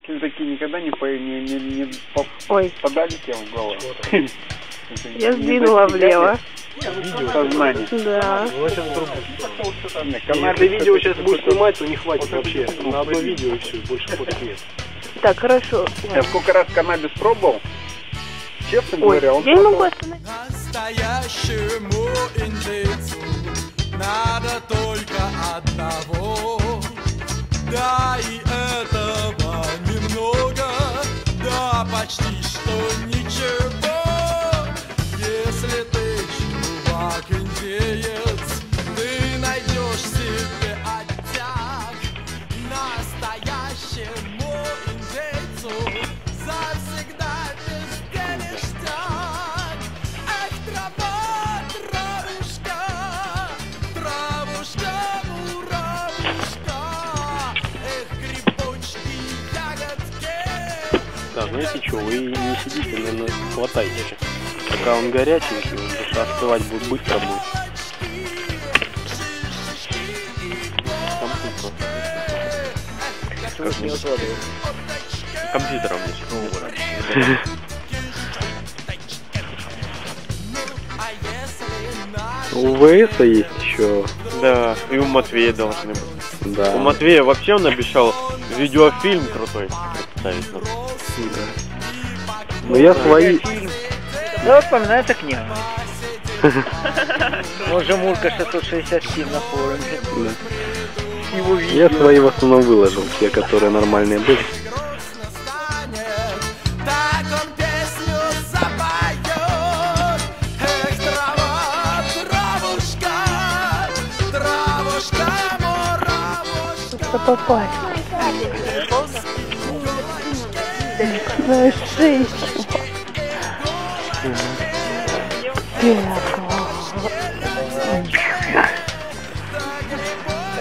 Такие никогда не подали тем в голову. Я сдвинула влево. Сознание. Да. Если видео сейчас будешь снимать, то не хватит вообще. На одно видео и все, больше фоток нет. Так, хорошо. Я сколько раз каннабис пробовал, честно говоря, он... Я не могу остановить. Настоящему индейцу надо только одного. Да и этого немного, да почти что ничего. Если ты чувак индеец, ты найдешь себе оттяг. Настоящему индейцу завсегда везде ништяк. Эх, трава, травушка, травушка, муравушка. Эх, грибочки, ягодки. Да, знаете что, вы не сидите, наверное, хватайте. Пока он горяченький, он даже остывать будет, быстро будет. Там просто. Как не откладывал. Компьютером не У ВСа есть еще. Да, и у Матвея должны быть. Да. У Матвея вообще он обещал видеофильм крутой представить нам. Да. Но я свои... Да, вспоминается книга. Вот же Мурка 667 на форуме. Да. Его видео. Я свои в основном выложил, те, которые нормальные были. Попасть. На шею.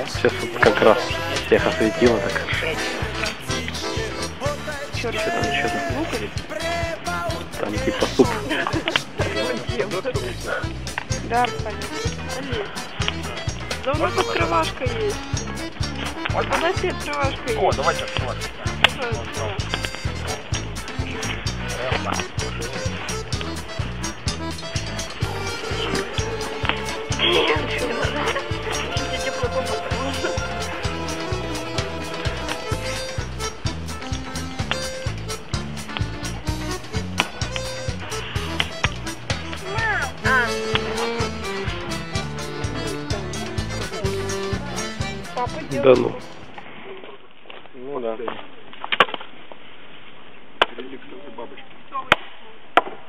Сейчас вот как раз всех осветило так. Что там? Там типа суп. Да, понятно. Да у нас открывашка есть. У нас и открывашка есть. О, давайте открывашку. Да ну. Ну да.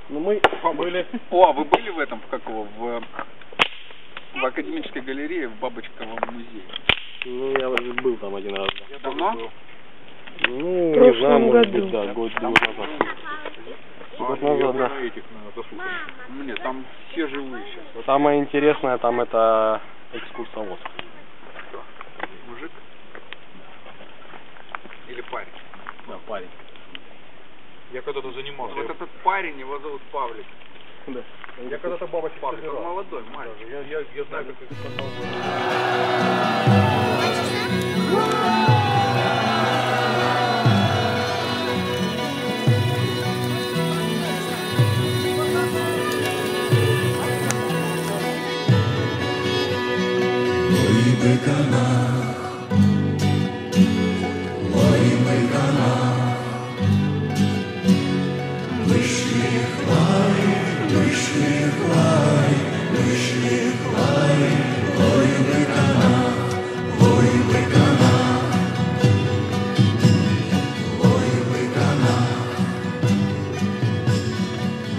Ну мы были... О, вы были в этом, в какого? В академической галерее, в Бабочковом музее. Ну я уже был там один раз. Давно? Ну, В не знаю, прошлом может году. быть, да, год назад. Год назад, да. Нет, там все живые сейчас. Самое интересное там это экскурсовод. Мужик? Или парень? Да, парень. Я когда-то занимался. Вот этот парень, его зовут Павлик. Да. Я когда-то бабочек Павлик, он молодой мальчик. Я знаю, как это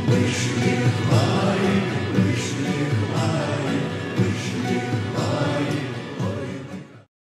Вышли хвали.